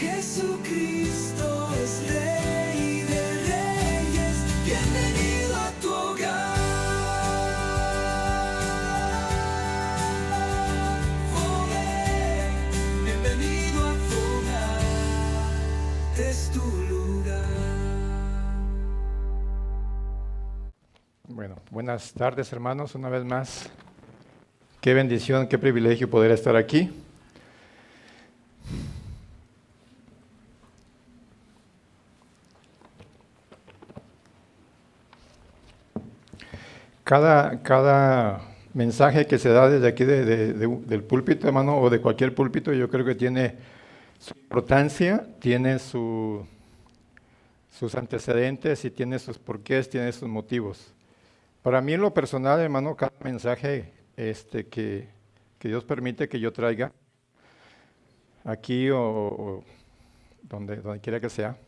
Jesucristo es Rey de Reyes, bienvenido a tu hogar. Oh, bienvenido a tu hogar, este es tu lugar. Bueno, buenas tardes, hermanos, una vez más. Qué bendición, qué privilegio poder estar aquí. Cada mensaje que se da desde aquí del púlpito, hermano, o de cualquier púlpito, yo creo que tiene su importancia, tiene sus antecedentes y tiene sus porqués, tiene sus motivos. Para mí en lo personal, hermano, cada mensaje que Dios permite que yo traiga aquí o donde quiera que sea,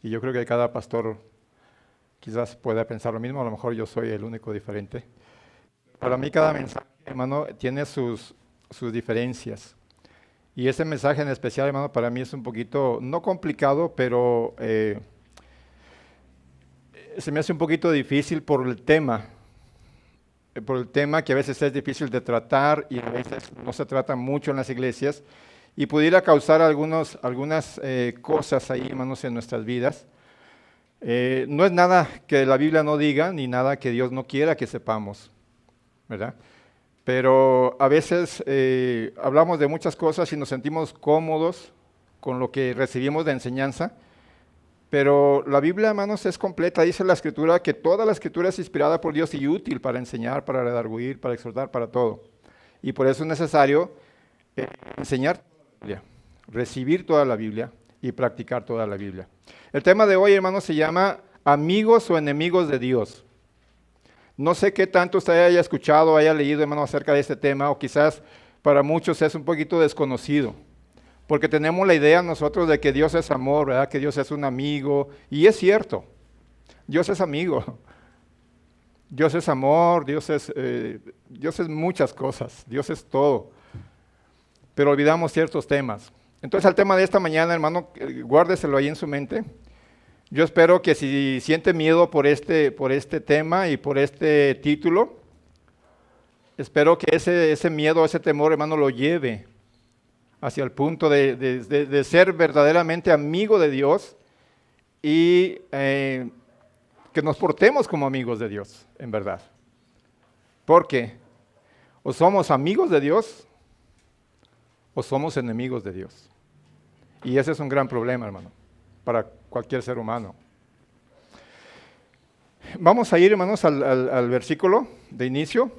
y yo creo que cada pastor quizás pueda pensar lo mismo, a lo mejor yo soy el único diferente. Para mí cada mensaje, hermano, tiene sus diferencias. Y ese mensaje en especial, hermano, para mí es un poquito, no complicado, pero se me hace un poquito difícil por el tema que a veces es difícil de tratar y a veces no se trata mucho en las iglesias y pudiera causar algunas cosas ahí, hermanos, en nuestras vidas. No es nada que la Biblia no diga, ni nada que Dios no quiera que sepamos, ¿verdad? Pero a veces hablamos de muchas cosas y nos sentimos cómodos con lo que recibimos de enseñanza, pero la Biblia, hermanos, es completa. Dice la Escritura que toda la Escritura es inspirada por Dios y útil para enseñar, para redarguir, para exhortar, para todo. Y por eso es necesario enseñar toda la Biblia, recibir toda la Biblia y practicar toda la Biblia. El tema de hoy, hermanos, se llama amigos o enemigos de Dios. No sé qué tanto usted haya escuchado, haya leído, hermano, acerca de este tema, o quizás para muchos es un poquito desconocido, porque tenemos la idea nosotros de que Dios es amor, ¿verdad? Que Dios es un amigo, y es cierto, Dios es amigo, Dios es amor, Dios es muchas cosas, Dios es todo, pero olvidamos ciertos temas. Entonces el tema de esta mañana, hermano, guárdeselo ahí en su mente. Yo espero que si siente miedo por este tema y por este título, espero que ese miedo, ese temor, hermano, lo lleve hacia el punto de ser verdaderamente amigo de Dios y que nos portemos como amigos de Dios, en verdad. Porque o somos amigos de Dios o somos enemigos de Dios. Y ese es un gran problema, hermano, para cualquier ser humano. Vamos a ir, hermanos, al versículo de inicio.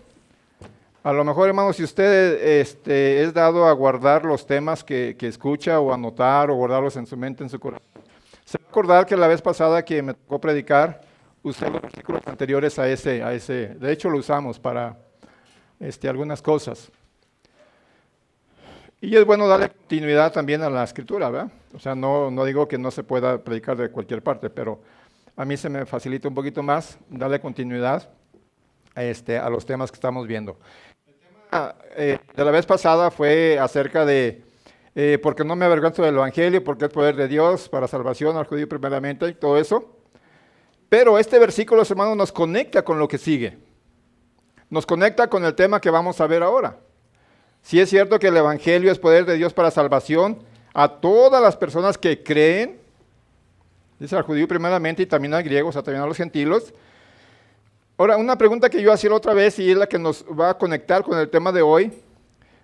A lo mejor, hermanos, si usted es dado a guardar los temas que escucha o anotar o guardarlos en su mente, en su corazón, se va a acordar que la vez pasada que me tocó predicar, usé los versículos anteriores a ese. De hecho, lo usamos para algunas cosas. Y es bueno darle continuidad también a la escritura, ¿verdad? O sea, no digo que no se pueda predicar de cualquier parte, pero a mí se me facilita un poquito más darle continuidad a los temas que estamos viendo. El tema de la vez pasada fue acerca de porque no me avergüenzo del Evangelio, porque es poder de Dios para salvación al judío primeramente y todo eso. Pero este versículo, hermanos, nos conecta con lo que sigue. Nos conecta con el tema que vamos a ver ahora. Sí es cierto que el Evangelio es poder de Dios para salvación a todas las personas que creen, dice al judío primeramente y también al griego, o sea, también a los gentiles. Ahora, una pregunta que yo hacía la otra vez y es la que nos va a conectar con el tema de hoy.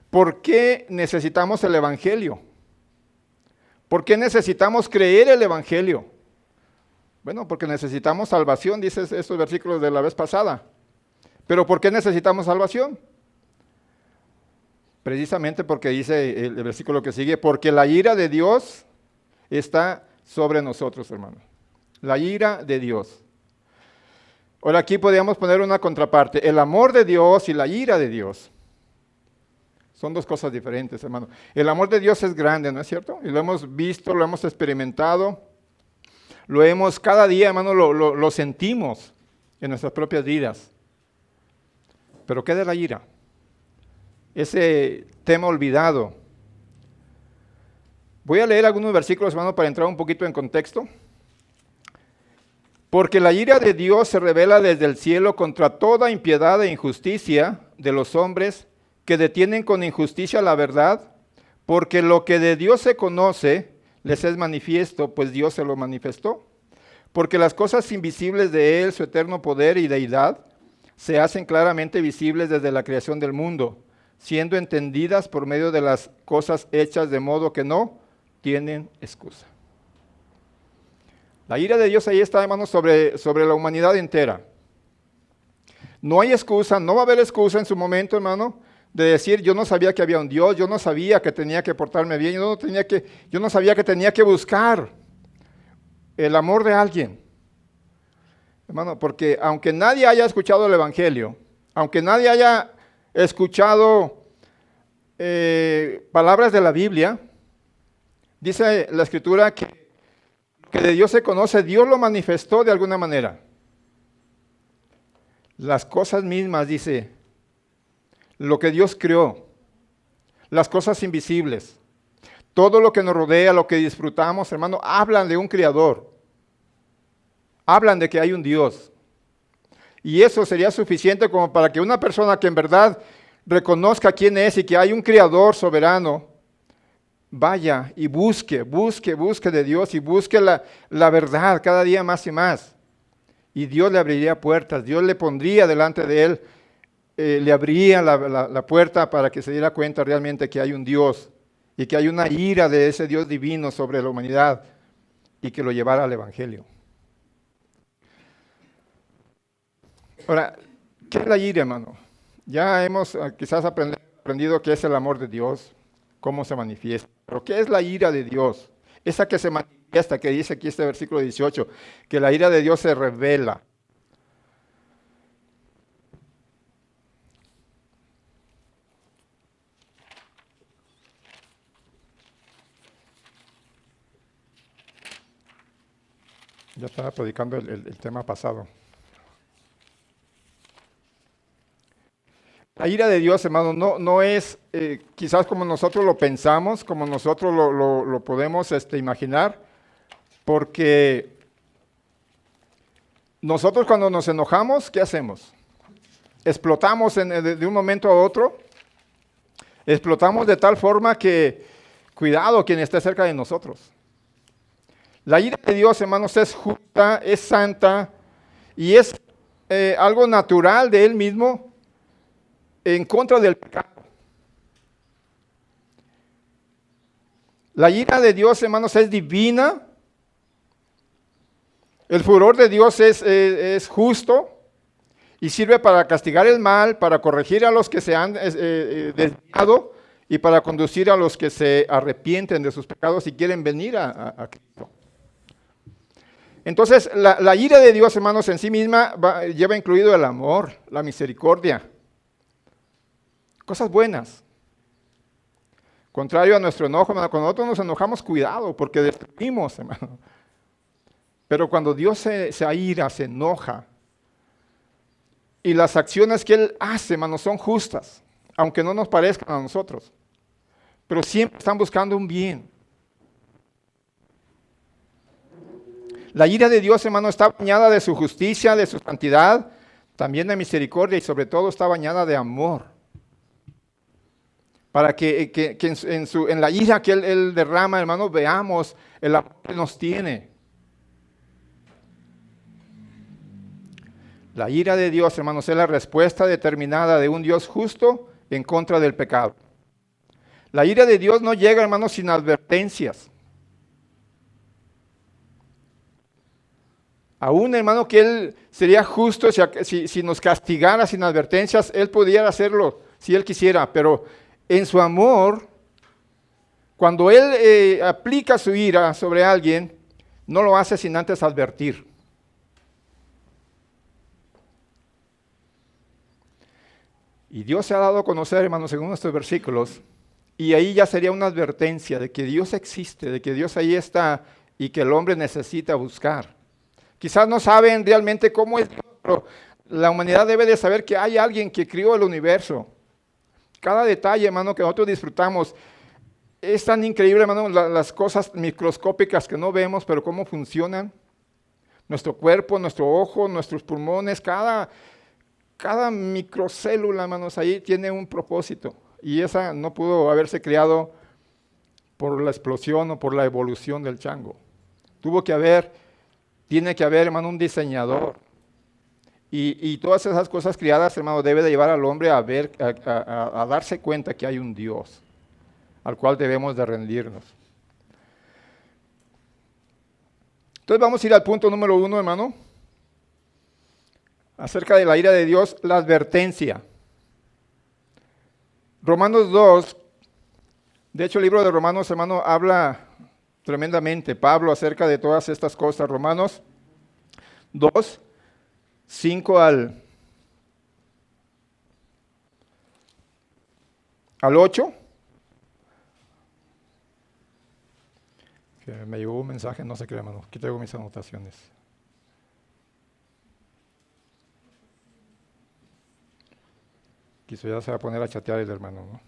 ¿Por qué necesitamos el Evangelio? ¿Por qué necesitamos creer el Evangelio? Bueno, porque necesitamos salvación, dice estos versículos de la vez pasada. ¿Pero por qué necesitamos salvación? Precisamente porque dice el versículo que sigue, porque la ira de Dios está sobre nosotros, hermano. La ira de Dios. Ahora aquí podríamos poner una contraparte, el amor de Dios y la ira de Dios. Son dos cosas diferentes, hermano. El amor de Dios es grande, ¿no es cierto? Y lo hemos visto, lo hemos experimentado, cada día, hermano, lo sentimos en nuestras propias vidas. Pero ¿qué de la ira? Ese tema olvidado. Voy a leer algunos versículos, hermano, para entrar un poquito en contexto. Porque la ira de Dios se revela desde el cielo contra toda impiedad e injusticia de los hombres que detienen con injusticia la verdad, porque lo que de Dios se conoce les es manifiesto, pues Dios se lo manifestó. Porque las cosas invisibles de Él, su eterno poder y deidad, se hacen claramente visibles desde la creación del mundo, siendo entendidas por medio de las cosas hechas de modo que no tienen excusa. La ira de Dios ahí está, hermanos, sobre la humanidad entera. No hay excusa, no va a haber excusa en su momento, hermano, de decir, yo no sabía que había un Dios, yo no sabía que tenía que portarme bien, yo no sabía que tenía que buscar el amor de alguien. Hermano, porque aunque nadie haya escuchado el Evangelio, aunque nadie haya escuchado palabras de la Biblia, dice la Escritura que de Dios se conoce, Dios lo manifestó de alguna manera. Las cosas mismas, dice, lo que Dios creó, las cosas invisibles, todo lo que nos rodea, lo que disfrutamos, hermano, hablan de un Creador. Hablan de que hay un Dios. Y eso sería suficiente como para que una persona que en verdad reconozca quién es y que hay un Creador soberano, vaya y busque de Dios y busque la verdad cada día más y más. Y Dios le abriría puertas, Dios le pondría delante de él, le abriría la puerta para que se diera cuenta realmente que hay un Dios y que hay una ira de ese Dios divino sobre la humanidad y que lo llevara al Evangelio. Ahora, ¿qué es la ira, hermano? Ya hemos quizás aprendido qué es el amor de Dios, cómo se manifiesta. Pero ¿qué es la ira de Dios? Esa que se manifiesta, que dice aquí este versículo 18, que la ira de Dios se revela. Ya estaba predicando el tema pasado. La ira de Dios, hermano, no es quizás como nosotros lo pensamos, como nosotros lo podemos imaginar, porque nosotros cuando nos enojamos, ¿qué hacemos? Explotamos de un momento a otro, explotamos de tal forma que, cuidado quien esté cerca de nosotros. La ira de Dios, hermanos, es justa, es santa y es algo natural de Él mismo, en contra del pecado. La ira de Dios, hermanos, es divina. El furor de Dios es justo y sirve para castigar el mal, para corregir a los que se han desviado y para conducir a los que se arrepienten de sus pecados y quieren venir a Cristo. Entonces, la ira de Dios, hermanos, en sí misma lleva incluido el amor, la misericordia. Cosas buenas. Contrario a nuestro enojo, hermano, cuando nosotros nos enojamos, cuidado, porque destruimos, hermano. Pero cuando Dios se aira, se enoja, y las acciones que Él hace, hermano, son justas, aunque no nos parezcan a nosotros, pero siempre están buscando un bien. La ira de Dios, hermano, está bañada de su justicia, de su santidad, también de misericordia y sobre todo está bañada de amor. Para que en la ira que él derrama, hermano, veamos el amor que nos tiene. La ira de Dios, hermanos, es la respuesta determinada de un Dios justo en contra del pecado. La ira de Dios no llega, hermanos, sin advertencias. Aún, hermano, que Él sería justo si nos castigara sin advertencias, Él pudiera hacerlo si Él quisiera, pero en su amor, cuando Él aplica su ira sobre alguien, no lo hace sin antes advertir. Y Dios se ha dado a conocer, hermanos, según estos versículos, y ahí ya sería una advertencia de que Dios existe, de que Dios ahí está y que el hombre necesita buscar. Quizás no saben realmente cómo es Dios, pero la humanidad debe de saber que hay alguien que crió el universo. Cada detalle, hermano, que nosotros disfrutamos, es tan increíble, hermano, las cosas microscópicas que no vemos, pero cómo funcionan. Nuestro cuerpo, nuestro ojo, nuestros pulmones, cada microcélula, hermanos, ahí tiene un propósito. Y esa no pudo haberse creado por la explosión o por la evolución del chango. Tiene que haber, hermano, un diseñador. Y todas esas cosas creadas, hermano, debe de llevar al hombre a darse cuenta que hay un Dios al cual debemos de rendirnos. Entonces vamos a ir al punto número 1, hermano. Acerca de la ira de Dios, la advertencia. Romanos 2, de hecho el libro de Romanos, hermano, habla tremendamente, Pablo, acerca de todas estas cosas. Romanos 2, 5 al 8. Que me llegó un mensaje, no sé qué, hermano. Aquí traigo mis anotaciones. Quizá ya se va a poner a chatear el hermano, ¿no?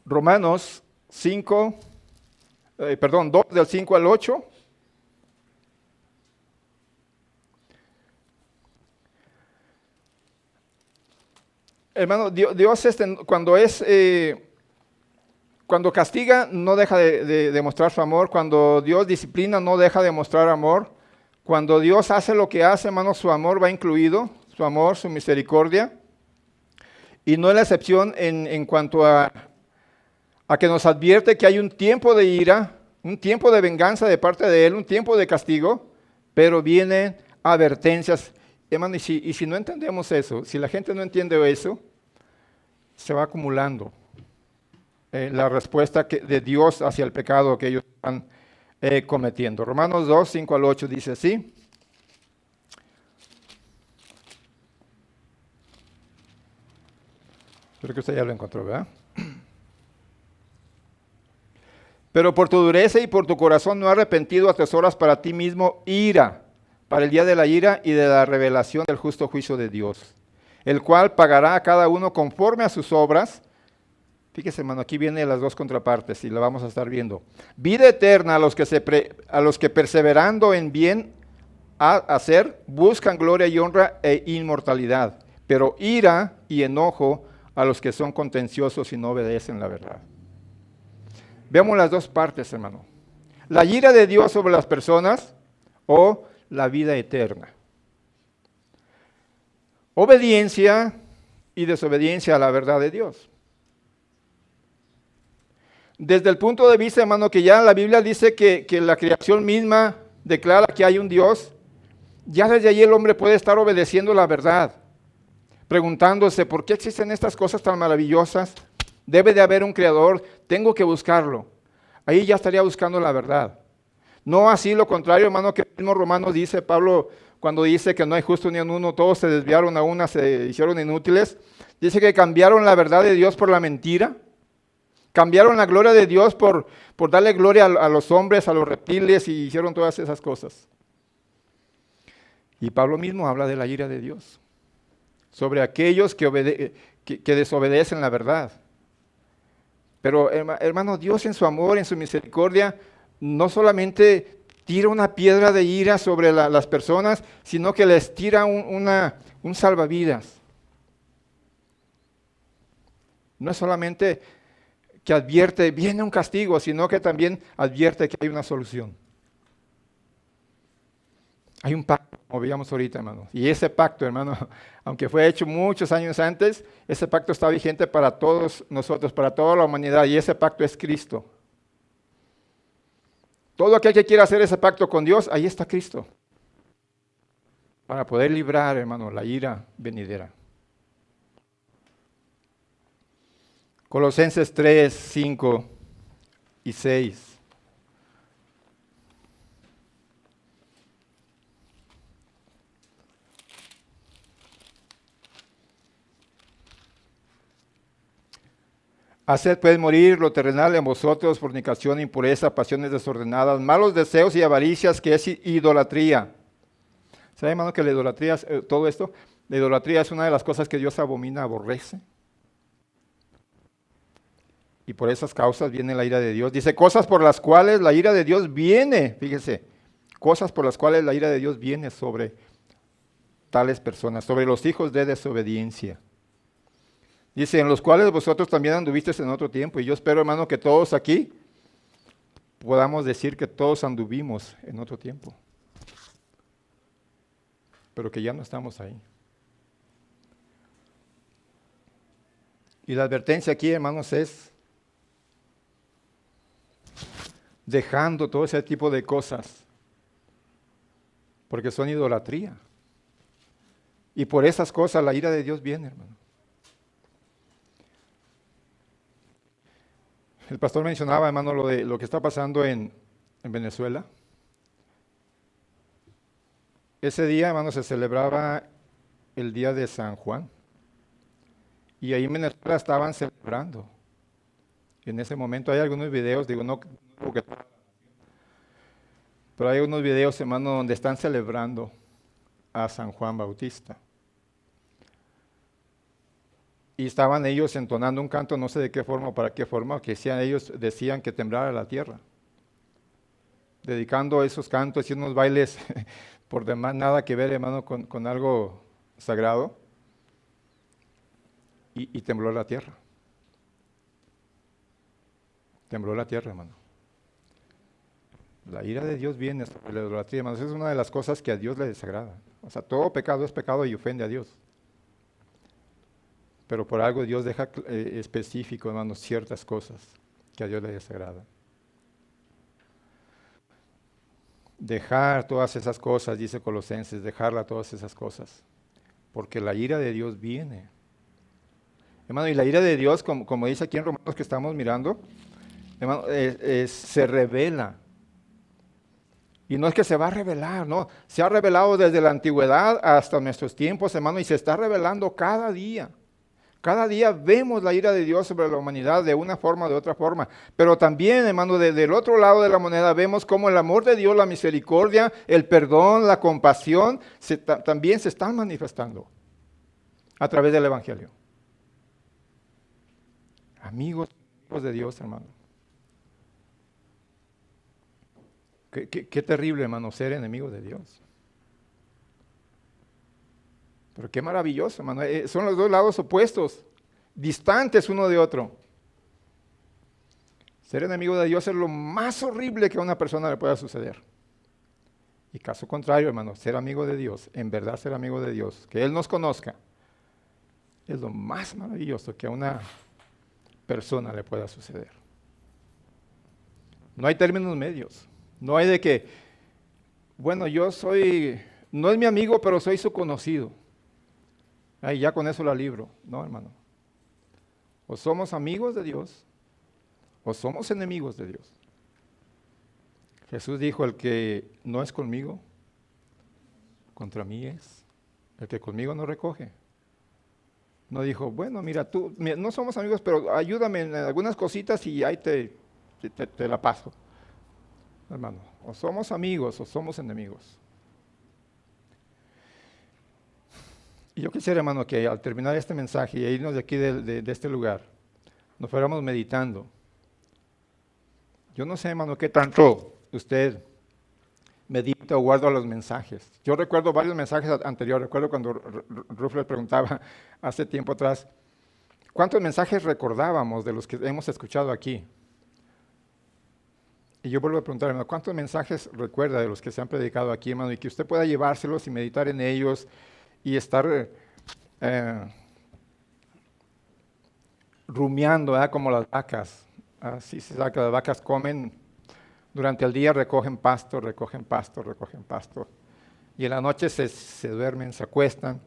Romanos 2 del 5 al 8. Hermano, Dios cuando castiga no deja de demostrar su amor, cuando Dios disciplina no deja de mostrar amor, cuando Dios hace lo que hace, hermano, su amor va incluido, su amor, su misericordia, y no es la excepción en cuanto a que nos advierte que hay un tiempo de ira, un tiempo de venganza de parte de Él, un tiempo de castigo, pero vienen advertencias. Hermano, y si no entendemos eso, si la gente no entiende eso, se va acumulando la respuesta de Dios hacia el pecado que ellos están cometiendo. Romanos 2, 5 al 8 dice así. Creo que usted ya lo encontró, ¿verdad? Pero por tu dureza y por tu corazón no arrepentido atesoras para ti mismo ira, para el día de la ira y de la revelación del justo juicio de Dios, el cual pagará a cada uno conforme a sus obras. Fíjese, hermano, aquí vienen las dos contrapartes y la vamos a estar viendo. Vida eterna a los que perseverando en bien a hacer, buscan gloria y honra e inmortalidad, pero ira y enojo a los que son contenciosos y no obedecen la verdad. Veamos las dos partes, hermano. La ira de Dios sobre las personas o la vida eterna. Obediencia y desobediencia a la verdad de Dios. Desde el punto de vista, hermano, que ya la Biblia dice que la creación misma declara que hay un Dios, ya desde ahí el hombre puede estar obedeciendo la verdad, preguntándose, ¿por qué existen estas cosas tan maravillosas? Debe de haber un creador, tengo que buscarlo. Ahí ya estaría buscando la verdad. No así lo contrario, hermano, que el mismo Romanos dice, Pablo, cuando dice que no hay justo ni en uno, todos se desviaron a una, se hicieron inútiles. Dice que cambiaron la verdad de Dios por la mentira. Cambiaron la gloria de Dios por darle gloria a los hombres, a los reptiles, y hicieron todas esas cosas. Y Pablo mismo habla de la ira de Dios sobre aquellos que desobedecen la verdad. Pero hermano, Dios en su amor, en su misericordia, no solamente tira una piedra de ira sobre las personas, sino que les tira un salvavidas. No es solamente que advierte, viene un castigo, sino que también advierte que hay una solución. Hay un pacto, como veíamos ahorita, hermano. Y ese pacto, hermano, aunque fue hecho muchos años antes, ese pacto está vigente para todos nosotros, para toda la humanidad, y ese pacto es Cristo. Todo aquel que quiera hacer ese pacto con Dios, ahí está Cristo. Para poder librar, hermano, la ira venidera. Colosenses 3, 5 y 6. Haced pues morir lo terrenal en vosotros, fornicación, impureza, pasiones desordenadas, malos deseos y avaricias, que es idolatría. ¿Sabe, hermano, que la idolatría, todo esto, La idolatría es una de las cosas que Dios abomina, aborrece. Y por esas causas viene la ira de Dios. Dice, cosas por las cuales la ira de Dios viene, fíjese, cosas por las cuales la ira de Dios viene sobre tales personas, sobre los hijos de desobediencia. Dice, en los cuales vosotros también anduvisteis en otro tiempo. Y yo espero, hermano, que todos aquí podamos decir que todos anduvimos en otro tiempo. Pero que ya no estamos ahí. Y la advertencia aquí, hermanos, es dejando todo ese tipo de cosas, porque son idolatría. Y por esas cosas la ira de Dios viene, hermano. El pastor mencionaba, hermano, lo que está pasando en Venezuela. Ese día, hermano, se celebraba el día de San Juan. Y ahí en Venezuela estaban celebrando. En ese momento hay algunos videos, digo, no porque, pero hay unos videos, hermano, donde están celebrando a San Juan Bautista. Y estaban ellos entonando un canto, no sé de qué forma o para qué forma, que ellos decían que temblara la tierra. Dedicando esos cantos y unos bailes, por demás nada que ver, hermano, con algo sagrado. Y tembló la tierra. Tembló la tierra, hermano. La ira de Dios viene sobre la idolatría, hermano. Esa es una de las cosas que a Dios le desagrada. O sea, todo pecado es pecado y ofende a Dios. Pero por algo Dios deja específico, hermano, ciertas cosas que a Dios le desagradan. Dejar todas esas cosas, dice Colosenses, dejarla todas esas cosas. Porque la ira de Dios viene. Hermano, y la ira de Dios, como dice aquí en Romanos que estamos mirando, hermano, se revela. Y no es que se va a revelar, no. Se ha revelado desde la antigüedad hasta nuestros tiempos, hermano, y se está revelando cada día. Cada día vemos la ira de Dios sobre la humanidad de una forma o de otra forma. Pero también, hermano, desde el otro lado de la moneda vemos cómo el amor de Dios, la misericordia, el perdón, la compasión, también se están manifestando a través del Evangelio. Amigos de Dios, hermano. Qué terrible, hermano, ser enemigo de Dios. Pero qué maravilloso, hermano. Son los dos lados opuestos, distantes uno de otro. Ser enemigo de Dios es lo más horrible que a una persona le pueda suceder. Y caso contrario, hermano, ser amigo de Dios, en verdad ser amigo de Dios, que Él nos conozca, es lo más maravilloso que a una persona le pueda suceder. No hay términos medios. No hay de que, bueno, no es mi amigo, pero soy su conocido. Ahí ya con eso la libro. No, hermano. O somos amigos de Dios, o somos enemigos de Dios. Jesús dijo, el que no es conmigo, contra mí es. El que conmigo no recoge. No dijo, bueno, mira, no somos amigos, pero ayúdame en algunas cositas y ahí te la paso. Hermano, o somos amigos o somos enemigos. Y yo quisiera, hermano, que al terminar este mensaje y irnos de aquí de este lugar, nos fuéramos meditando. Yo no sé, hermano, qué tanto usted medita o guarda los mensajes. Yo recuerdo varios mensajes anteriores. Recuerdo cuando Ruf le preguntaba hace tiempo atrás, ¿cuántos mensajes recordábamos de los que hemos escuchado aquí? Y yo vuelvo a preguntar, hermano, ¿cuántos mensajes recuerda de los que se han predicado aquí, hermano? Y que usted pueda llevárselos y meditar en ellos y estar rumiando, ¿verdad? Como las vacas. Así se sabe que las vacas comen durante el día, recogen pasto, recogen pasto, recogen pasto. Y en la noche se duermen, se acuestan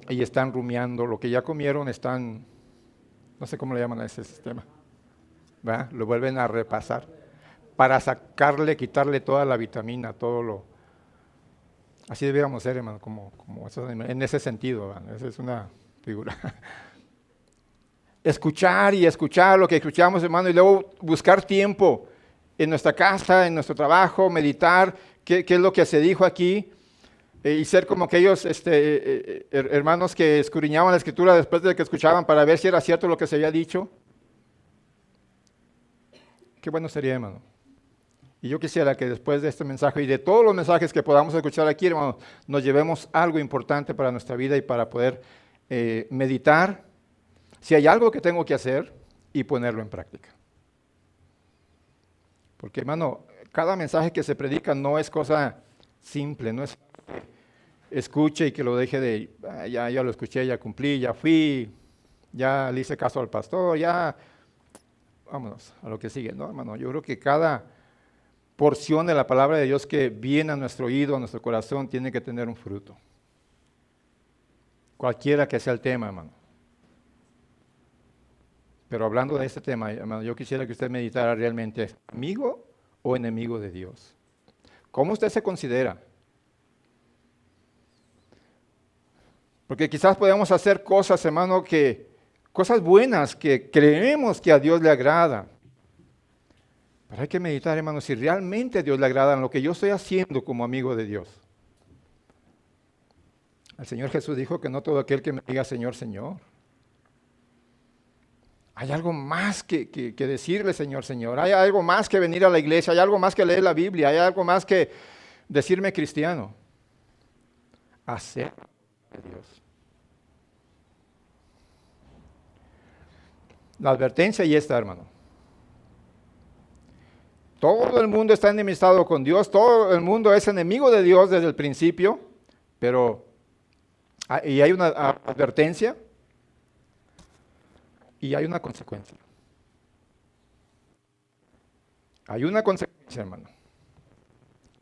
y están rumiando. Lo que ya comieron están, no sé cómo le llaman a ese sistema, ¿verdad? Lo vuelven a repasar para quitarle toda la vitamina, todo lo... Así debiéramos ser, hermano, como esos animales, en ese sentido, ¿verdad? Esa es una figura. Escuchar y escuchar lo que escuchamos, hermano, y luego buscar tiempo en nuestra casa, en nuestro trabajo, meditar qué es lo que se dijo aquí. y ser como aquellos hermanos que escudriñaban la Escritura después de que escuchaban para ver si era cierto lo que se había dicho. Qué bueno sería, hermano. Y yo quisiera que después de este mensaje y de todos los mensajes que podamos escuchar aquí, hermano, nos llevemos algo importante para nuestra vida y para poder meditar si hay algo que tengo que hacer y ponerlo en práctica. Porque, hermano, cada mensaje que se predica no es cosa simple, no es que escuche y que lo deje de, ya lo escuché, ya cumplí, ya fui, ya le hice caso al pastor, ya, vámonos a lo que sigue, ¿no, hermano? Yo creo que cada porción de la palabra de Dios que viene a nuestro oído, a nuestro corazón, tiene que tener un fruto. Cualquiera que sea el tema, hermano. Pero hablando de este tema, hermano, yo quisiera que usted meditara realmente, ¿amigo o enemigo de Dios? ¿Cómo usted se considera? Porque quizás podemos hacer cosas, hermano, cosas buenas que creemos que a Dios le agrada. Pero hay que meditar, hermano, si realmente a Dios le agrada lo que yo estoy haciendo como amigo de Dios. El Señor Jesús dijo que no todo aquel que me diga Señor, Señor. Hay algo más que decirle Señor, Señor. Hay algo más que venir a la iglesia. Hay algo más que leer la Biblia. Hay algo más que decirme cristiano. Hacer de Dios. La advertencia ahí está, hermano. Todo el mundo está enemistado con Dios. Todo el mundo es enemigo de Dios desde el principio. Pero, y hay una advertencia. Y hay una consecuencia. Hay una consecuencia, hermano.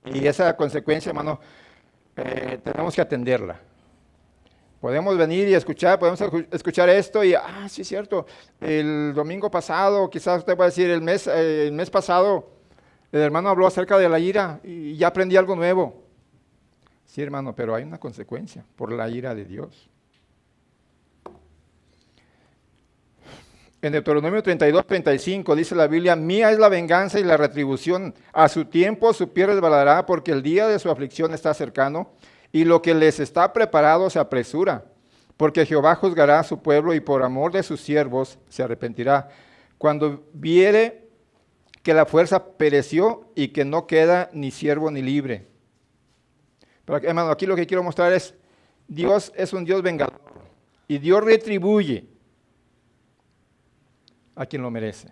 Y esa consecuencia, hermano, tenemos que atenderla. Podemos venir y escuchar, podemos escuchar esto y, sí es cierto, el domingo pasado, quizás usted va a decir, el mes pasado, el hermano habló acerca de la ira y ya aprendí algo nuevo. Sí, hermano, pero hay una consecuencia por la ira de Dios. En Deuteronomio 32:35 dice la Biblia, mía es la venganza y la retribución, a su tiempo su pie resbalará, porque el día de su aflicción está cercano, y lo que les está preparado se apresura, porque Jehová juzgará a su pueblo y por amor de sus siervos se arrepentirá. Cuando viere que la fuerza pereció y que no queda ni siervo ni libre. Pero, hermano, aquí lo que quiero mostrar es, Dios es un Dios vengador, y Dios retribuye a quien lo merece.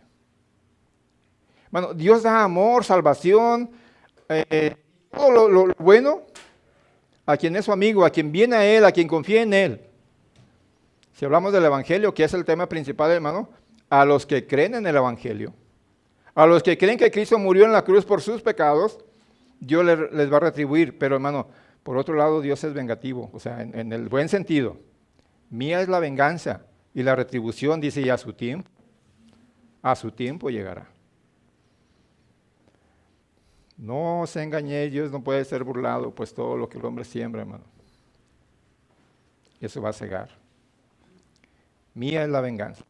Bueno, Dios da amor, salvación, todo lo bueno a quien es su amigo, a quien viene a Él, a quien confía en Él. Si hablamos del Evangelio, que es el tema principal, hermano, a los que creen en el Evangelio, a los que creen que Cristo murió en la cruz por sus pecados, Dios les va a retribuir. Pero, hermano, por otro lado, Dios es vengativo, o sea, en el buen sentido. Mía es la venganza y la retribución, dice, y a su tiempo llegará. No se engañe, Dios no puede ser burlado, pues todo lo que el hombre siembra, hermano, eso va a cegar. Mía es la venganza.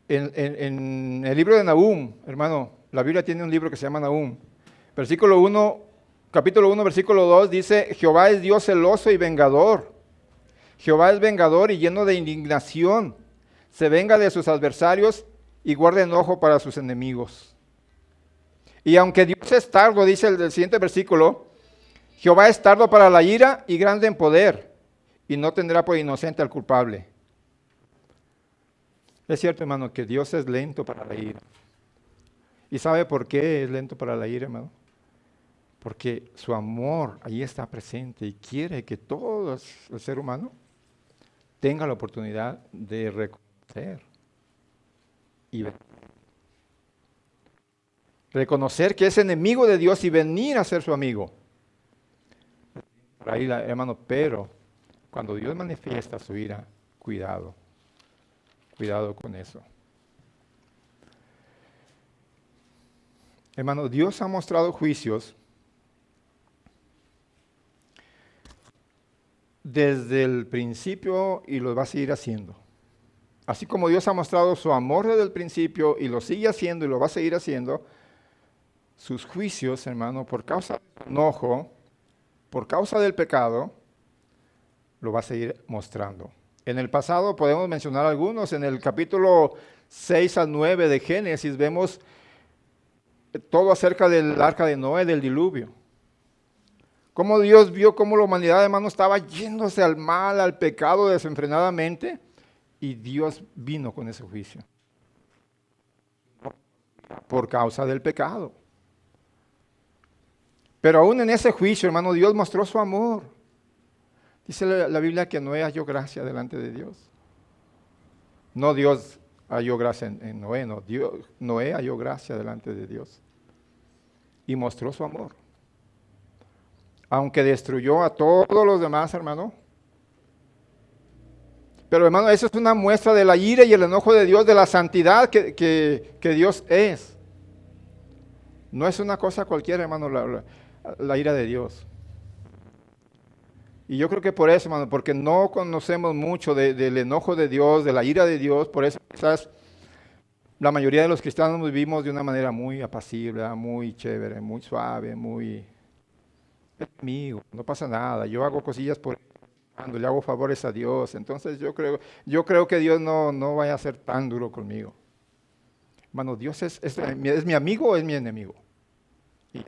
En el libro de Nahum, hermano, la Biblia tiene un libro que se llama Nahum. Capítulo 1, versículo 2 dice, Jehová es Dios celoso y vengador. Jehová es vengador y lleno de indignación. Se venga de sus adversarios y guarda enojo para sus enemigos. Y aunque Dios es tardo, dice el siguiente versículo, Jehová es tardo para la ira y grande en poder, y no tendrá por inocente al culpable. Es cierto, hermano, que Dios es lento para la ira. ¿Y sabe por qué es lento para la ira, hermano? Porque su amor ahí está presente y quiere que todo el ser humano tenga la oportunidad de reconocer y reconocer que es enemigo de Dios y venir a ser su amigo. Por ahí, hermano, pero cuando Dios manifiesta su ira, cuidado con eso. Hermano, Dios ha mostrado juicios desde el principio y lo va a seguir haciendo. Así como Dios ha mostrado su amor desde el principio y lo sigue haciendo y lo va a seguir haciendo, sus juicios, hermano, por causa del enojo, por causa del pecado, lo va a seguir mostrando. En el pasado podemos mencionar algunos. En el capítulo 6 al 9 de Génesis vemos todo acerca del arca de Noé, del diluvio. Cómo Dios vio cómo la humanidad, hermano, estaba yéndose al mal, al pecado desenfrenadamente, y Dios vino con ese juicio. Por causa del pecado. Pero aún en ese juicio, hermano, Dios mostró su amor. Dice la Biblia que Noé halló gracia delante de Dios. No Dios halló gracia en Noé, no. Noé halló gracia delante de Dios. Y mostró su amor. Aunque destruyó a todos los demás, hermano. Pero hermano, eso es una muestra de la ira y el enojo de Dios, de la santidad que Dios es. No es una cosa cualquiera, hermano, la ira de Dios. Y yo creo que por eso, hermano, porque no conocemos mucho del enojo de Dios, de la ira de Dios, por eso quizás la mayoría de los cristianos vivimos de una manera muy apacible, muy chévere, muy suave, muy amigo, no pasa nada, yo hago cosillas por cuando le hago favores a Dios, entonces yo creo que Dios no vaya a ser tan duro conmigo. Hermano, Dios es mi amigo o es mi enemigo. Y,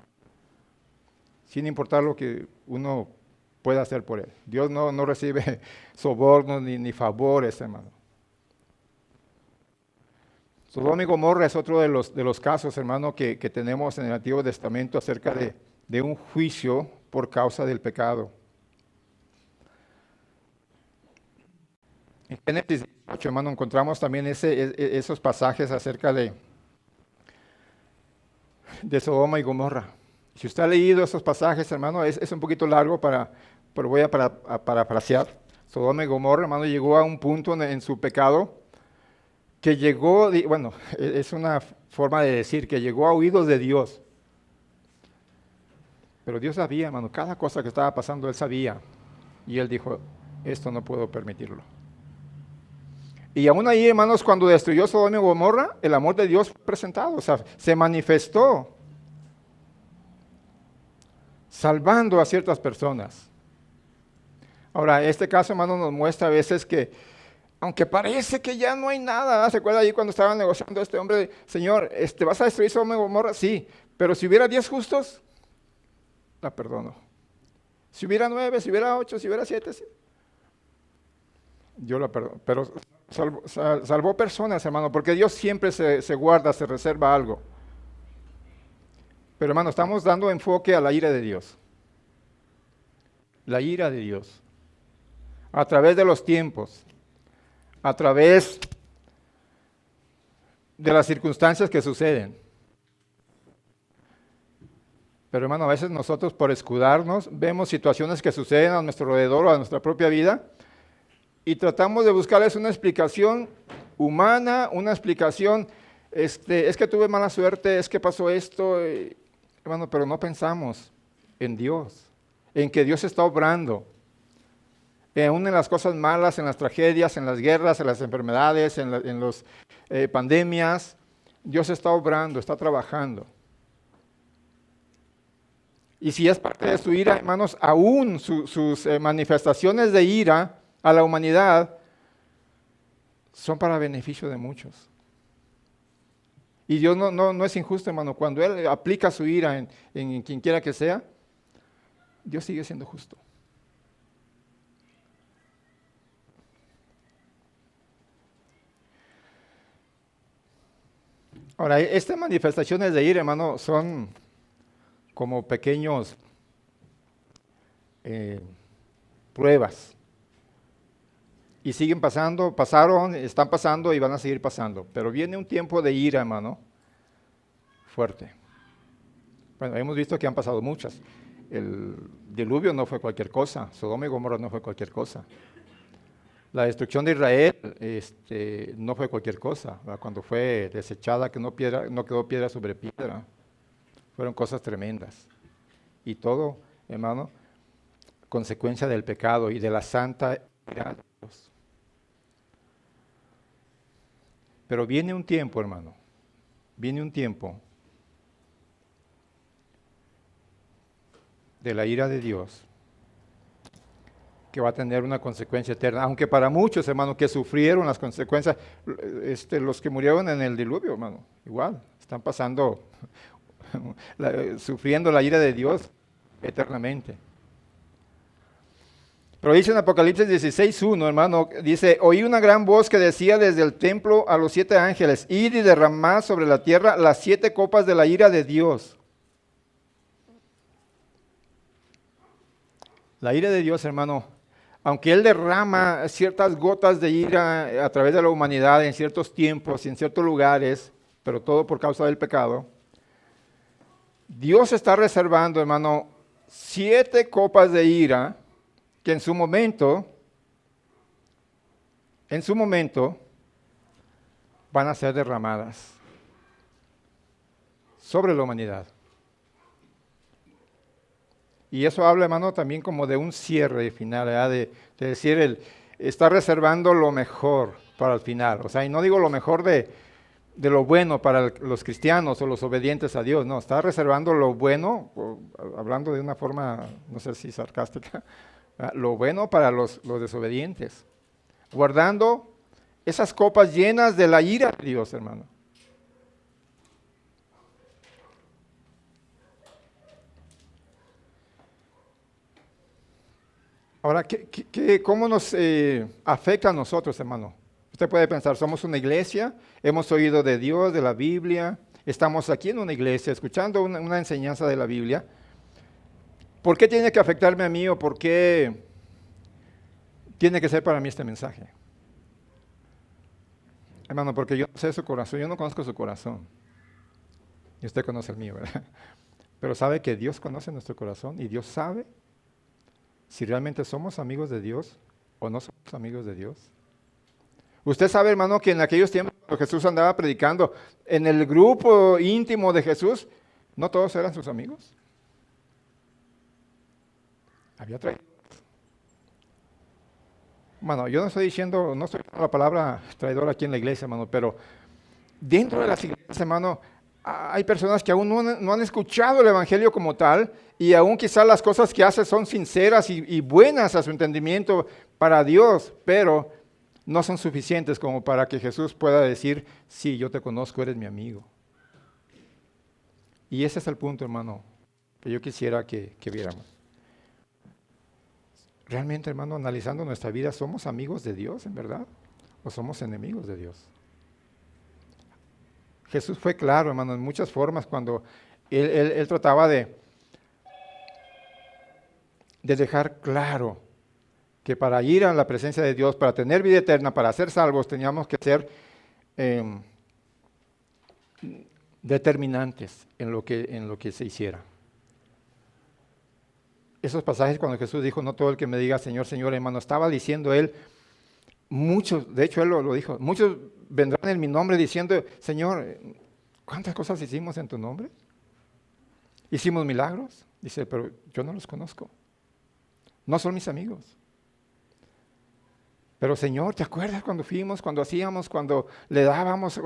sin importar lo que uno pueda hacer por él. Dios no recibe sobornos ni favores, hermano. Sodoma y Gomorra es otro de los casos, hermano, que tenemos en el Antiguo Testamento acerca de un juicio por causa del pecado. En Génesis 18, hermano, encontramos también esos pasajes acerca de Sodoma y Gomorra. Si usted ha leído esos pasajes, hermano, es un poquito largo, pero voy a parafrasear. Sodoma y Gomorra, hermano, llegó a un punto en su pecado que llegó, bueno, es una forma de decir, que llegó a oídos de Dios. Pero Dios sabía, hermano, cada cosa que estaba pasando, Él sabía. Y Él dijo, esto no puedo permitirlo. Y aún ahí, hermanos, cuando destruyó Sodoma y Gomorra, el amor de Dios fue presentado, o sea, se manifestó, salvando a ciertas personas. Ahora, este caso, hermano, nos muestra a veces que, aunque parece que ya no hay nada, ¿se acuerda ahí cuando estaban negociando este hombre? Señor, ¿vas a destruir Sodoma y Gomorra? Sí, pero si hubiera 10 justos, la perdono. Si hubiera 9, si hubiera 8, si hubiera 7, sí, yo la perdono. Pero salvó personas, hermano, porque Dios siempre se guarda, se reserva algo. Pero hermano, estamos dando enfoque a la ira de Dios. La ira de Dios. A través de los tiempos. A través de las circunstancias que suceden. Pero hermano, a veces nosotros por escudarnos vemos situaciones que suceden a nuestro alrededor o a nuestra propia vida y tratamos de buscarles una explicación humana, una explicación, es que tuve mala suerte, es que pasó esto, hermano, pero no pensamos en Dios, en que Dios está obrando, aún en las cosas malas, en las tragedias, en las guerras, en las enfermedades, en las pandemias, Dios está obrando, está trabajando. Y si es parte de su ira, hermanos, aún sus manifestaciones de ira a la humanidad son para beneficio de muchos. Y Dios no es injusto, hermano. Cuando Él aplica su ira en quien quiera que sea, Dios sigue siendo justo. Ahora, estas manifestaciones de ira, hermano, son como pequeños pruebas. Y siguen pasando, pasaron, están pasando y van a seguir pasando. Pero viene un tiempo de ira, hermano, fuerte. Bueno, hemos visto que han pasado muchas. El diluvio no fue cualquier cosa, Sodoma y Gomorra no fue cualquier cosa. La destrucción de Israel no fue cualquier cosa, ¿verdad? Cuando fue desechada, que no quedó piedra sobre piedra. Fueron cosas tremendas. Y todo, hermano, consecuencia del pecado y de la santa ira de Dios. Pero viene un tiempo, hermano, viene un tiempo de la ira de Dios, que va a tener una consecuencia eterna, aunque para muchos, hermano, que sufrieron las consecuencias, los que murieron en el diluvio, hermano, igual, están pasando, sufriendo la ira de Dios eternamente. Pero dice en Apocalipsis 16:1, hermano, dice, oí una gran voz que decía desde el templo a los 7 ángeles, id y derramad sobre la tierra las 7 copas de la ira de Dios. La ira de Dios, hermano, aunque Él derrama ciertas gotas de ira a través de la humanidad en ciertos tiempos y en ciertos lugares, pero todo por causa del pecado, Dios está reservando, hermano, 7 copas de ira que en su momento van a ser derramadas sobre la humanidad. Y eso habla, hermano, también como de un cierre final, ¿verdad? De decir, está reservando lo mejor para el final. O sea, y no digo lo mejor de lo bueno para los cristianos o los obedientes a Dios, no, está reservando lo bueno, hablando de una forma, no sé si sarcástica, lo bueno para los desobedientes, guardando esas copas llenas de la ira de Dios, hermano. Ahora, ¿cómo nos afecta a nosotros, hermano? Usted puede pensar, somos una iglesia, hemos oído de Dios, de la Biblia, estamos aquí en una iglesia escuchando una enseñanza de la Biblia. ¿Por qué tiene que afectarme a mí o por qué tiene que ser para mí este mensaje? Hermano, porque yo no sé su corazón, yo no conozco su corazón. Y usted conoce el mío, ¿verdad? Pero sabe que Dios conoce nuestro corazón y Dios sabe si realmente somos amigos de Dios o no somos amigos de Dios. Usted sabe, hermano, que en aquellos tiempos cuando Jesús andaba predicando, en el grupo íntimo de Jesús, no todos eran sus amigos. Había traidores. Bueno, yo no estoy diciendo la palabra traidor aquí en la iglesia, hermano, pero dentro de las iglesias, hermano, hay personas que aún no han escuchado el Evangelio como tal y aún quizás las cosas que hace son sinceras y buenas a su entendimiento para Dios, pero no son suficientes como para que Jesús pueda decir, sí, yo te conozco, eres mi amigo. Y ese es el punto, hermano, que yo quisiera que viéramos. Realmente, hermano, analizando nuestra vida, ¿somos amigos de Dios, en verdad? ¿O somos enemigos de Dios? Jesús fue claro, hermano, en muchas formas cuando él trataba de dejar claro que para ir a la presencia de Dios, para tener vida eterna, para ser salvos, teníamos que ser determinantes en lo que se hiciera. Esos pasajes cuando Jesús dijo, no todo el que me diga Señor, Señor, hermano, estaba diciendo él, muchos, de hecho él lo dijo, muchos vendrán en mi nombre diciendo, Señor, ¿cuántas cosas hicimos en tu nombre? ¿Hicimos milagros? Dice, pero yo no los conozco. No son mis amigos. Pero Señor, ¿te acuerdas cuando fuimos, cuando hacíamos, cuando le dábamos?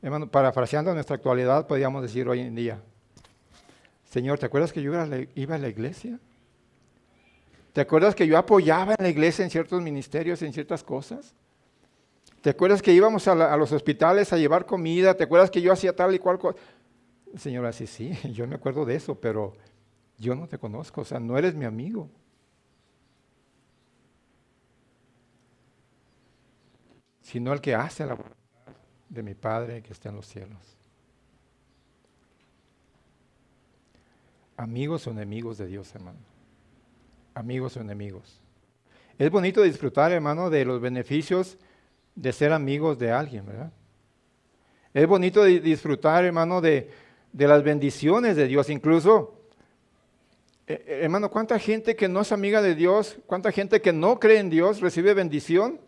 Hermano, parafraseando nuestra actualidad, podríamos decir hoy en día, Señor, ¿te acuerdas que yo iba a la iglesia? ¿Te acuerdas que yo apoyaba en la iglesia en ciertos ministerios, en ciertas cosas? ¿Te acuerdas que íbamos a los hospitales a llevar comida? ¿Te acuerdas que yo hacía tal y cual cosa? Señor, así sí, yo me acuerdo de eso, pero yo no te conozco, o sea, no eres mi amigo. Sino el que hace la voluntad de mi Padre que está en los cielos. Amigos o enemigos de Dios, hermano. Amigos o enemigos. Es bonito disfrutar, hermano, de los beneficios de ser amigos de alguien, ¿verdad? Es bonito disfrutar, hermano, de las bendiciones de Dios. Incluso, hermano, ¿cuánta gente que no es amiga de Dios, cuánta gente que no cree en Dios recibe bendición?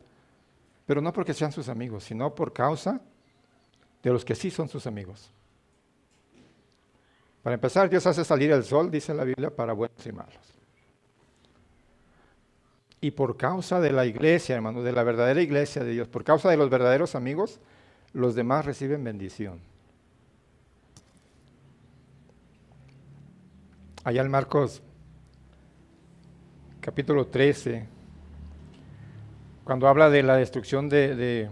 Pero no porque sean sus amigos, sino por causa de los que sí son sus amigos. Para empezar, Dios hace salir el sol, dice la Biblia, para buenos y malos. Y por causa de la iglesia, hermano, de la verdadera iglesia de Dios, por causa de los verdaderos amigos, los demás reciben bendición. Allá en Marcos capítulo 13, cuando habla de la destrucción de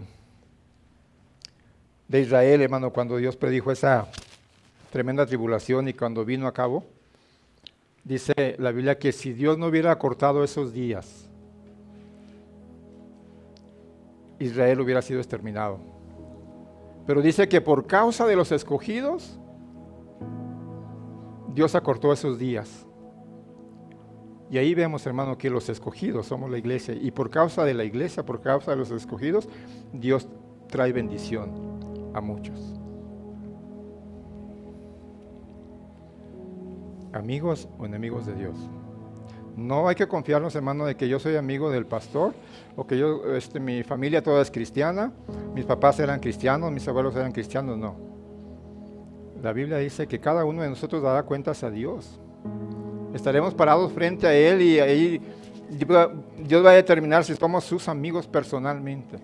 Israel, hermano, cuando Dios predijo esa tremenda tribulación y cuando vino a cabo, dice la Biblia que si Dios no hubiera acortado esos días, Israel hubiera sido exterminado. Pero dice que por causa de los escogidos, Dios acortó esos días. Y ahí vemos, hermano, que los escogidos somos la iglesia. Y por causa de la iglesia, por causa de los escogidos, Dios trae bendición a muchos. Amigos o enemigos de Dios. No hay que confiarnos, hermano, de que yo soy amigo del pastor o que yo, mi familia toda es cristiana, mis papás eran cristianos, mis abuelos eran cristianos. No. La Biblia dice que cada uno de nosotros dará cuentas a Dios. Estaremos parados frente a Él y ahí Dios va a determinar si somos sus amigos personalmente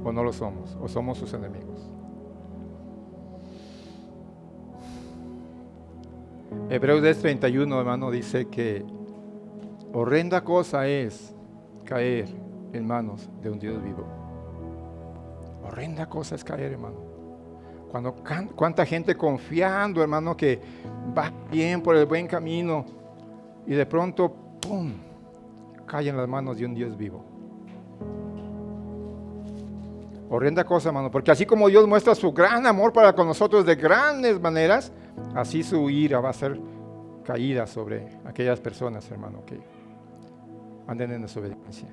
o no lo somos, o somos sus enemigos. Hebreos 10:31, hermano, dice que horrenda cosa es caer en manos de un Dios vivo. Horrenda cosa es caer, hermano. Cuánta gente confiando, hermano, que va bien por el buen camino y de pronto, ¡pum!, cae en las manos de un Dios vivo. Horrenda cosa, hermano, porque así como Dios muestra su gran amor para con nosotros de grandes maneras, así su ira va a ser caída sobre aquellas personas, hermano, que anden en desobediencia.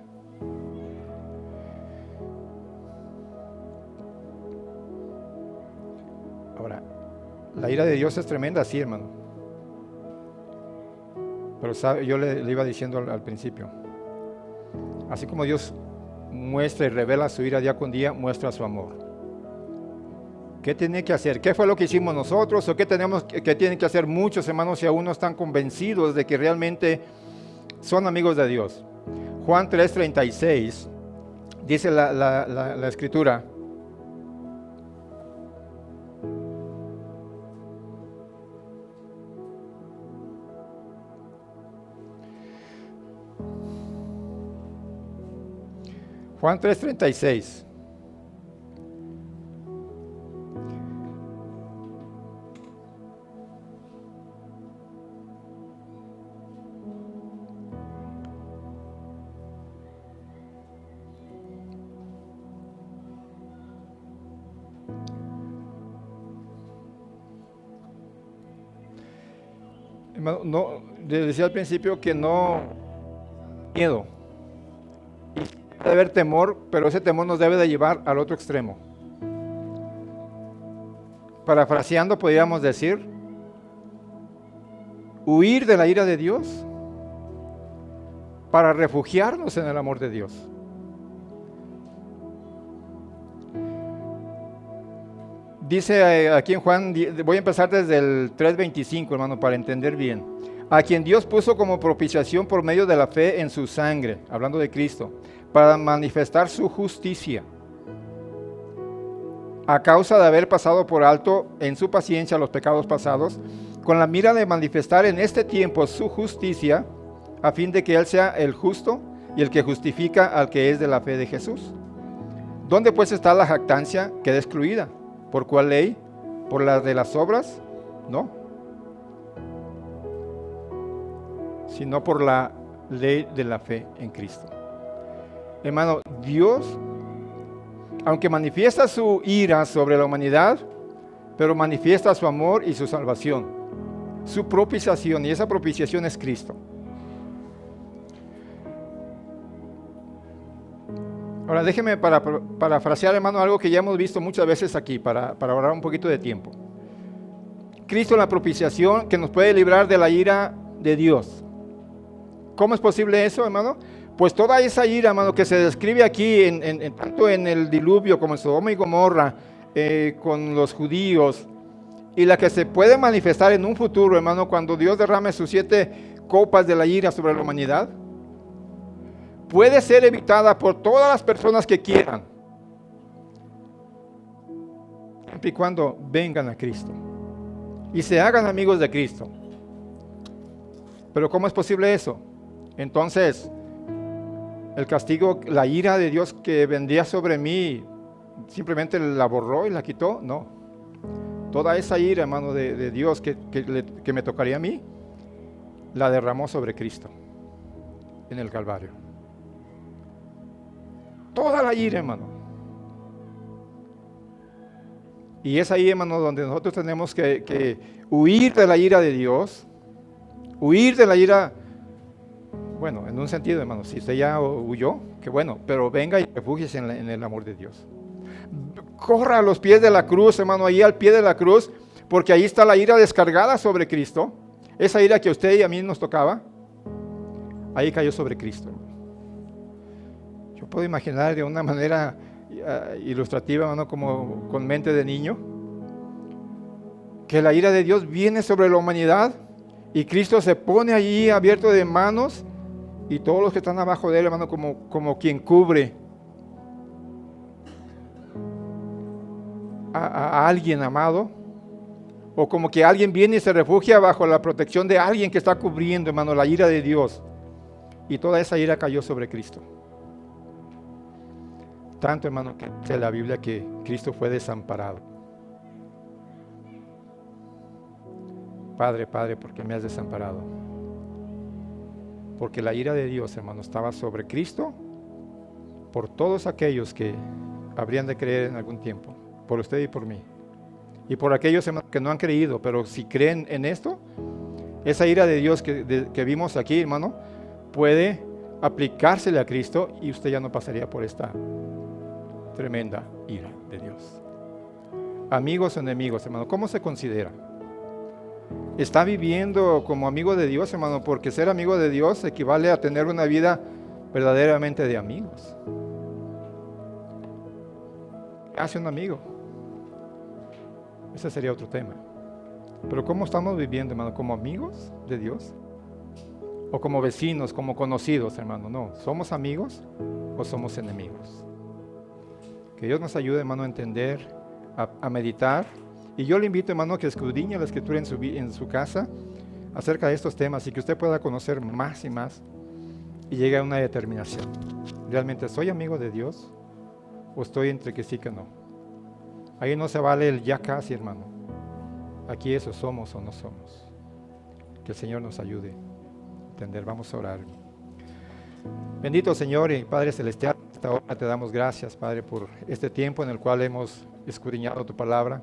Ahora, la ira de Dios es tremenda, sí, hermano. Pero yo le iba diciendo al principio, así como Dios muestra y revela su ira día con día, muestra su amor. ¿Qué tiene que hacer? ¿Qué fue lo que hicimos nosotros? ¿O qué tienen que hacer muchos hermanos si aún no están convencidos de que realmente son amigos de Dios? Juan 3:36 dice la escritura: Juan 3:36. Hermano, no, les decía al principio que no miedo. Debe haber temor, pero ese temor nos debe de llevar al otro extremo. Parafraseando, podríamos decir, huir de la ira de Dios para refugiarnos en el amor de Dios. Dice aquí en Juan, voy a empezar desde el 3:25, hermano, para entender bien. A quien Dios puso como propiciación por medio de la fe en su sangre, hablando de Cristo, para manifestar su justicia, a causa de haber pasado por alto en su paciencia los pecados pasados, con la mira de manifestar en este tiempo su justicia, a fin de que Él sea el justo y el que justifica al que es de la fe de Jesús. ¿Dónde pues está la jactancia? Queda excluida. ¿Por cuál ley? ¿Por la de las obras? No. Sino por la ley de la fe en Cristo. Hermano, Dios, aunque manifiesta su ira sobre la humanidad, pero manifiesta su amor y su salvación, su propiciación, y esa propiciación es Cristo. Ahora déjeme parafrasear, hermano, algo que ya hemos visto muchas veces aquí, para ahorrar un poquito de tiempo. Cristo es la propiciación que nos puede librar de la ira de Dios. ¿Cómo es posible eso, hermano? Pues toda esa ira, hermano, que se describe aquí, tanto en el diluvio como en Sodoma y Gomorra, con los judíos, y la que se puede manifestar en un futuro, hermano, cuando Dios derrame sus 7 copas de la ira sobre la humanidad, puede ser evitada por todas las personas que quieran, siempre y cuando vengan a Cristo y se hagan amigos de Cristo. Pero ¿cómo es posible eso? Entonces, el castigo, la ira de Dios que vendría sobre mí, simplemente la borró y la quitó. No. Toda esa ira, hermano, de Dios que me tocaría a mí, la derramó sobre Cristo en el Calvario. Toda la ira, hermano. Y es ahí, hermano, donde nosotros tenemos que huir de la ira de Dios, huir de la ira, bueno, en un sentido, hermano, si usted ya huyó, que bueno, pero venga y refúgiese en el amor de Dios. Corra a los pies de la cruz, hermano, ahí al pie de la cruz, porque ahí está la ira descargada sobre Cristo. Esa ira que a usted y a mí nos tocaba, ahí cayó sobre Cristo. Yo puedo imaginar de una manera ilustrativa, hermano, como con mente de niño, que la ira de Dios viene sobre la humanidad y Cristo se pone allí abierto de manos y todos los que están abajo de él, hermano, como quien cubre a alguien amado, o como que alguien viene y se refugia bajo la protección de alguien que está cubriendo, hermano, la ira de Dios. Y toda esa ira cayó sobre Cristo. Tanto, hermano, que dice la Biblia que Cristo fue desamparado. Padre, Padre, ¿por qué me has desamparado? Porque la ira de Dios, hermano, estaba sobre Cristo por todos aquellos que habrían de creer en algún tiempo, por usted y por mí. Y por aquellos, hermano, que no han creído, pero si creen en esto, esa ira de Dios que vimos aquí, hermano, puede aplicársele a Cristo y usted ya no pasaría por esta tremenda ira de Dios. Amigos o enemigos, hermano, ¿cómo se considera? ¿Está viviendo como amigo de Dios, hermano? Porque ser amigo de Dios equivale a tener una vida verdaderamente de amigos. ¿Qué hace un amigo? Ese sería otro tema. Pero ¿cómo estamos viviendo, hermano? ¿Como amigos de Dios? ¿O como vecinos, como conocidos, hermano? No, ¿somos amigos o somos enemigos? Que Dios nos ayude, hermano, a entender, a meditar. Y yo le invito, hermano, a que escudriñe la Escritura en su casa acerca de estos temas y que usted pueda conocer más y más y llegue a una determinación. ¿Realmente soy amigo de Dios o estoy entre que sí que no? Ahí no se vale el ya casi, hermano. Aquí eso somos o no somos. Que el Señor nos ayude a entender. Vamos a orar. Bendito Señor y Padre Celestial, esta hora te damos gracias, Padre, por este tiempo en el cual hemos escudriñado tu palabra.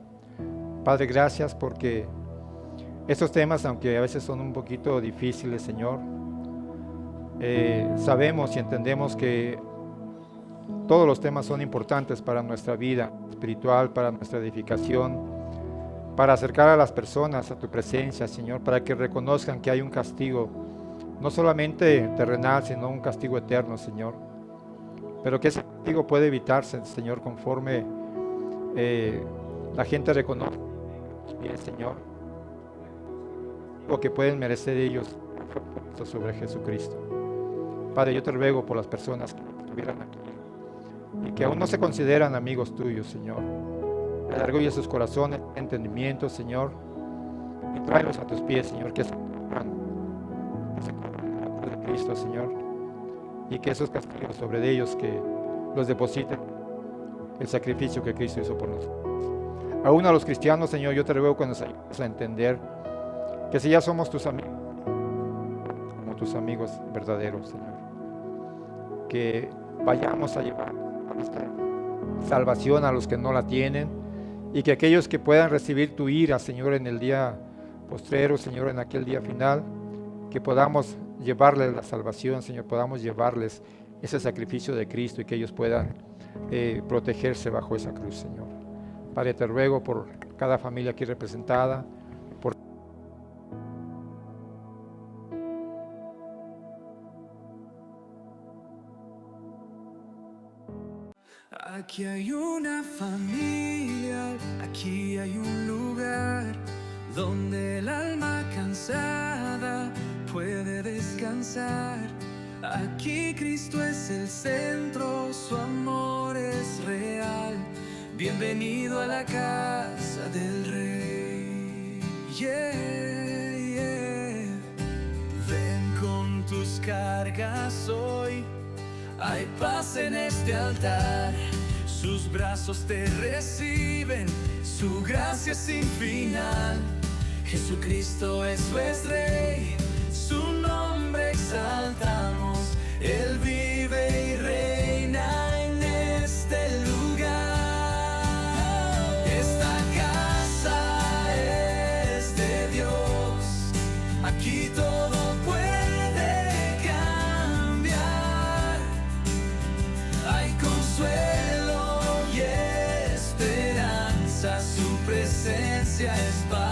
Padre, gracias porque estos temas, aunque a veces son un poquito difíciles, Señor, sabemos y entendemos que todos los temas son importantes para nuestra vida espiritual, para nuestra edificación, para acercar a las personas a tu presencia, Señor, para que reconozcan que hay un castigo, no solamente terrenal, sino un castigo eterno, Señor. Pero que ese castigo puede evitarse, Señor, conforme la gente reconoce, Señor, lo que pueden merecer ellos sobre Jesucristo. Padre, yo te ruego por las personas que estuvieran aquí y que aún no se consideran amigos tuyos, Señor. Redarguye sus corazones, entendimiento, Señor, y tráelos a tus pies, Señor, que se de Cristo, Señor, y que esos castigos sobre ellos que los depositen el sacrificio que Cristo hizo por nosotros. Aún a los cristianos, Señor, yo te ruego que nos ayudes a entender que si ya somos tus amigos, como tus amigos verdaderos, Señor, que vayamos a llevar nuestra salvación a los que no la tienen y que aquellos que puedan recibir tu ira, Señor, en el día postrero, Señor, en aquel día final, que podamos llevarles la salvación, Señor, podamos llevarles ese sacrificio de Cristo y que ellos puedan protegerse bajo esa cruz, Señor. Padre, te ruego por cada familia aquí representada, por Aquí hay una familia, aquí hay un lugar donde el alma cansada puede descansar. Aquí Cristo es el centro, su amor es real. Bienvenido a la casa del Rey. Yeah, yeah. Ven con tus cargas hoy. Hay paz en este altar, sus brazos te reciben, su gracia es sin final. Jesucristo es Rey, su nombre exaltamos, Él vive y reina en este lugar. Esta casa es de Dios, aquí todo puede cambiar. Hay consuelo y esperanza, su presencia es paz.